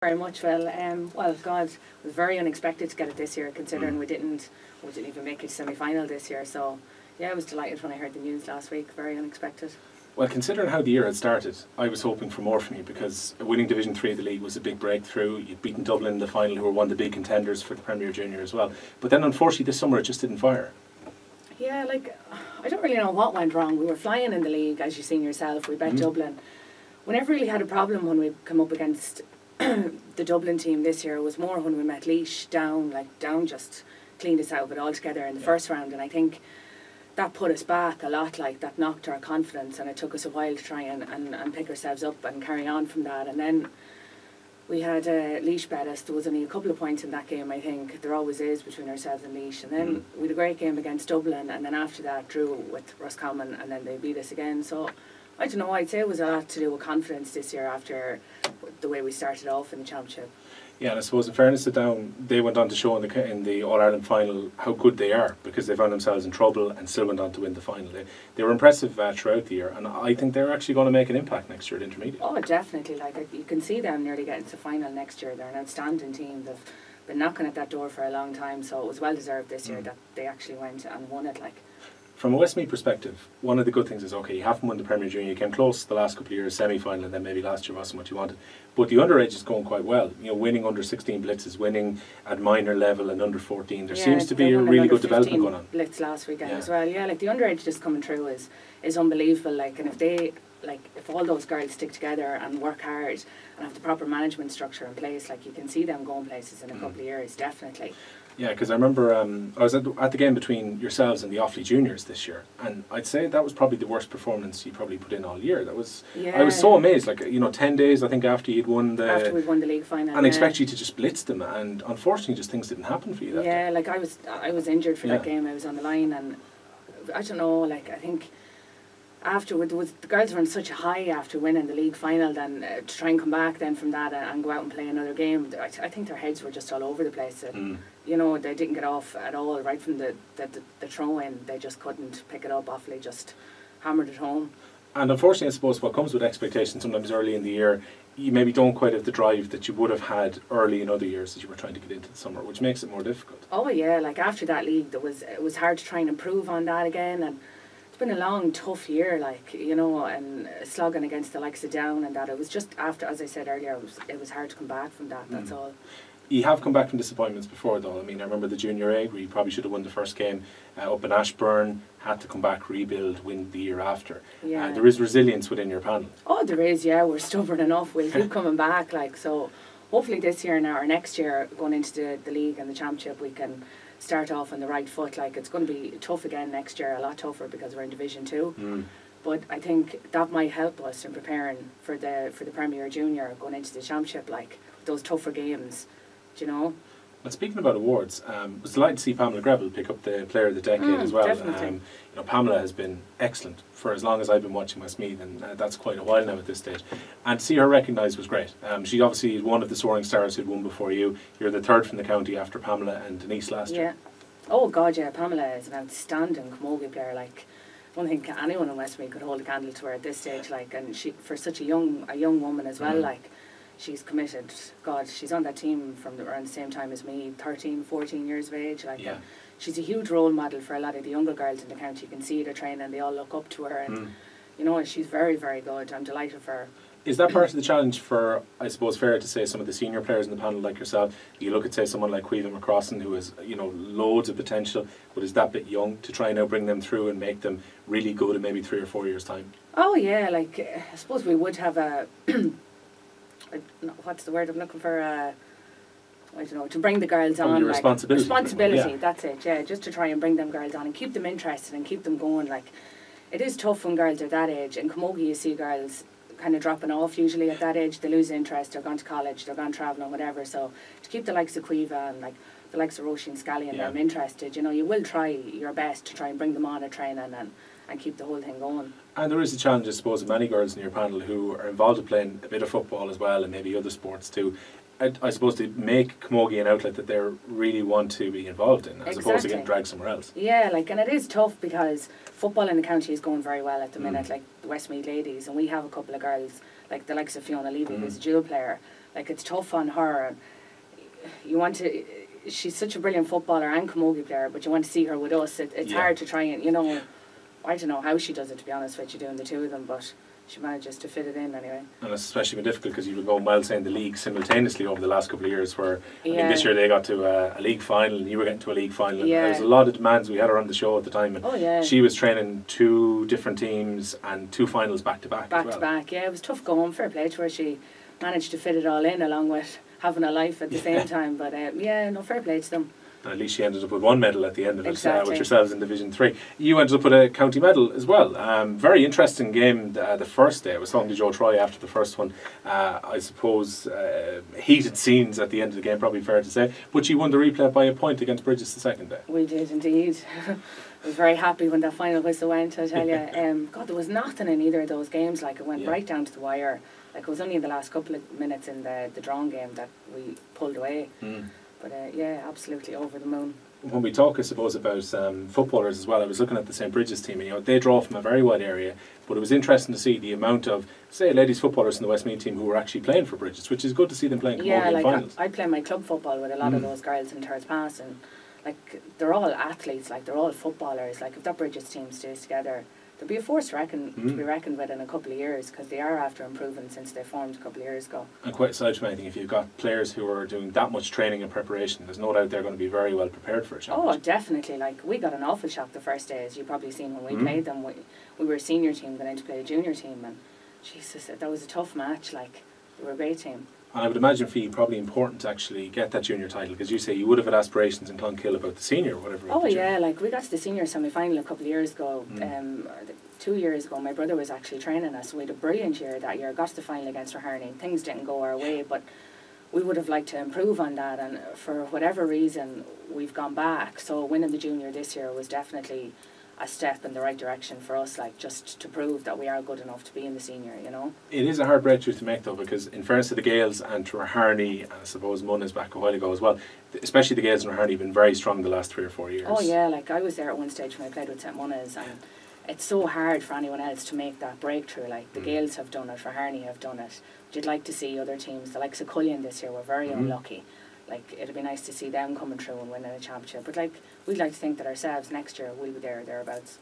Very much. Well, God, it was very unexpected to get it this year, considering we didn't even make it to semi-final this year. So, yeah, I was delighted when I heard the news last week. Very unexpected. Well, considering how the year had started, I was hoping for more from you, because winning Division 3 of the league was a big breakthrough. You'd beaten Dublin in the final, who were one of the big contenders for the Premier Junior as well. But then, unfortunately, this summer it just didn't fire. Yeah, I don't really know what went wrong. We were flying in the league, as you've seen yourself. We bet Dublin. We never really had a problem when we come up against the Dublin team this year. It was more when we met Laois down just cleaned us out of it altogether in the first round, and I think that put us back a lot. That knocked our confidence, and it took us a while to try and pick ourselves up and carry on from that. And then we had Laois bet us. There was only a couple of points in that game, I think. There always is between ourselves and Laois. And then we had a great game against Dublin, and then after that drew with Roscommon, and then they beat us again. So I don't know, I'd say it was a lot to do with confidence this year after the way we started off in the championship. Yeah, and I suppose in fairness to Down, they went on to show in the All-Ireland final how good they are, because they found themselves in trouble and still went on to win the final. They were impressive throughout the year, and I think they're actually going to make an impact next year at intermediate. Oh, definitely. You can see them nearly getting to the final next year. They're an outstanding team. They've been knocking at that door for a long time, so it was well deserved this year that they actually went and won it. From a Westmeath perspective, one of the good things is, okay, you haven't won the Premier Junior, you came close the last couple of years, semi-final, and then maybe last year wasn't what you wanted. But the underage is going quite well. Winning under 16 blitzes, winning at minor level and under 14. There seems to be a really good development going on. Blitz last weekend as well. Yeah, the underage just coming through is unbelievable. And if they if all those girls stick together and work hard and have the proper management structure in place, you can see them going places in a couple of years, definitely. Yeah, because I remember I was at the game between yourselves and the Offaly Juniors this year, and I'd say that was probably the worst performance you probably put in all year. I was so amazed. 10 days I think after we'd won the league final, and expect you to just blitz them, and unfortunately just things didn't happen for you. That day. I was injured for that game. I was on the line, and I don't know. I think afterward, the girls were on such a high after winning the league final, then to try and come back then from that and go out and play another game. I think their heads were just all over the place. They didn't get off at all right from the throw-in. They just couldn't pick it up. Offaly just hammered it home. And unfortunately, I suppose what comes with expectations sometimes early in the year, you maybe don't quite have the drive that you would have had early in other years as you were trying to get into the summer, which makes it more difficult. Oh yeah, after that league, it was hard to try and improve on that again, and it's been a long, tough year, and slogging against the likes of Down and that. It was just after, as I said earlier, it was hard to come back from that, that's all. You have come back from disappointments before, though. I remember the Junior A, where you probably should have won the first game up in Ashburn, had to come back, rebuild, win the year after. Yeah. There is resilience within your panel. Oh, there is, yeah. We're stubborn enough. We'll keep coming back, so hopefully this year now, or next year, going into the league and the championship, we can start off on the right foot. It's going to be tough again next year, a lot tougher because we're in Division 2. But I think that might help us in preparing for the Premier Junior, going into the championship, those tougher games. Well, speaking about awards, I was delighted to see Pamela Greville pick up the Player of the Decade as well. Definitely. Pamela has been excellent for as long as I've been watching Westmeath, and that's quite a while now at this stage. And to see her recognised was great. She obviously is one of the Soaring Stars who'd won before you. You're the third from the county after Pamela and Denise last year. Oh God, yeah. Pamela is an outstanding camogie player. I don't think anyone in Westmeath could hold a candle to her at this stage. And she, for such a young woman as well, she's committed. God, she's on that team from around the same time as me, 13, 14 years of age. She's a huge role model for a lot of the younger girls in the county. You can see their training, they all look up to her, and she's very, very good. I'm delighted for her. Is that part of the challenge for, I suppose, fair to say, some of the senior players in the panel like yourself? You look at, say, someone like Caoimhe McCrossan, who has, loads of potential, but is that bit young, to try and now bring them through and make them really good in maybe 3 or 4 years' time? Oh yeah, I suppose we would have a what's the word I'm looking for? I don't know, to bring the girls on. Your responsibility. Responsibility, that's it, yeah. Just to try and bring them girls on and keep them interested and keep them going. It is tough when girls are that age. In camogie, you see girls kind of dropping off usually at that age. They lose interest, they're gone to college, they're gone travelling, whatever. So to keep the likes of Caoimhe and the likes of Roisin Scally and them interested, you will try your best to try and bring them on at training and keep the whole thing going. And there is a challenge, I suppose, of many girls in your panel who are involved in playing a bit of football as well, and maybe other sports too. I suppose to make camogie an outlet that they really want to be involved in, as opposed to getting dragged somewhere else. Yeah, and it is tough because football in the county is going very well at the minute, the Westmeath ladies, and we have a couple of girls, the likes of Fiona Levy, who's a dual player. like it's tough on her. And you want to. She's such a brilliant footballer and camogie player, but you want to see her with us. It's hard to try and, you know, I don't know how she does it, to be honest with you, doing the two of them, but she manages to fit it in anyway. And it's especially been difficult because you were going well saying the league simultaneously over the last couple of years, where I mean, this year they got to a league final and you were getting to a league final. And there was a lot of demands. We had her on the show at the time, and she was training 2 different teams and 2 finals back to back. Back to back, yeah. It was tough going. Fair play to her. She managed to fit it all in along with having a life at the same time. But fair play to them. And at least she ended up with 1 medal at the end of it, with yourselves in Division 3. You ended up with a county medal as well. Very interesting game the first day. It was talking to Joe Troy after the first one. I suppose heated scenes at the end of the game, probably fair to say. But you won the replay by a point against Bridges the second day. We did indeed. I was very happy when that final whistle went, I tell you. God, there was nothing in either of those games. Like, it went right down to the wire. Like, it was only in the last couple of minutes in the drawn game that we pulled away. But absolutely over the moon. When we talk, I suppose, about footballers as well, I was looking at the St. Bridges team, and, you know, they draw from a very wide area, but it was interesting to see the amount of, say, ladies footballers in the Westmeath team who were actually playing for Bridges, which is good to see them playing camogie finals. I play my club football with a lot of those girls in third pass, and like they're all athletes, like they're all footballers. Like, if that Bridges team stays together, there'll be a force to be reckoned with in a couple of years, because they are after improving since they formed a couple of years ago. And quite aside from anything, if you've got players who are doing that much training and preparation, there's no doubt they're going to be very well prepared for a championship. Oh, definitely. Like, we got an awful shock the first day, as you've probably seen when we played them. We were a senior team going in to play a junior team, and Jesus, that was a tough match. Like, they were a great team. And I would imagine for you probably important to actually get that junior title, because you say you would have had aspirations in Clonkill about the senior or whatever. Oh yeah, like we got to the senior semi-final a couple of years ago. 2 years ago, my brother was actually training us. We had a brilliant year that year. Got to the final against Raherney. Things didn't go our way, but we would have liked to improve on that, and for whatever reason we've gone back. So winning the junior this year was definitely a step in the right direction for us, like, just to prove that we are good enough to be in the senior, you know. It is a hard breakthrough to make, though, because in fairness to the Gaels and to Raherney, and I suppose Mun is back a while ago as well, especially the Gaels and Raherney have been very strong the last 3 or 4 years. Oh yeah, like I was there at one stage when I played with St. Munez, and it's so hard for anyone else to make that breakthrough. Like, the Gaels have done it, Raherney have done it. But you'd like to see other teams, the likes of Cullion this year were very unlucky. Like, it'd be nice to see them coming through and winning a championship. But like, we'd like to think that ourselves next year we'll be there or thereabouts.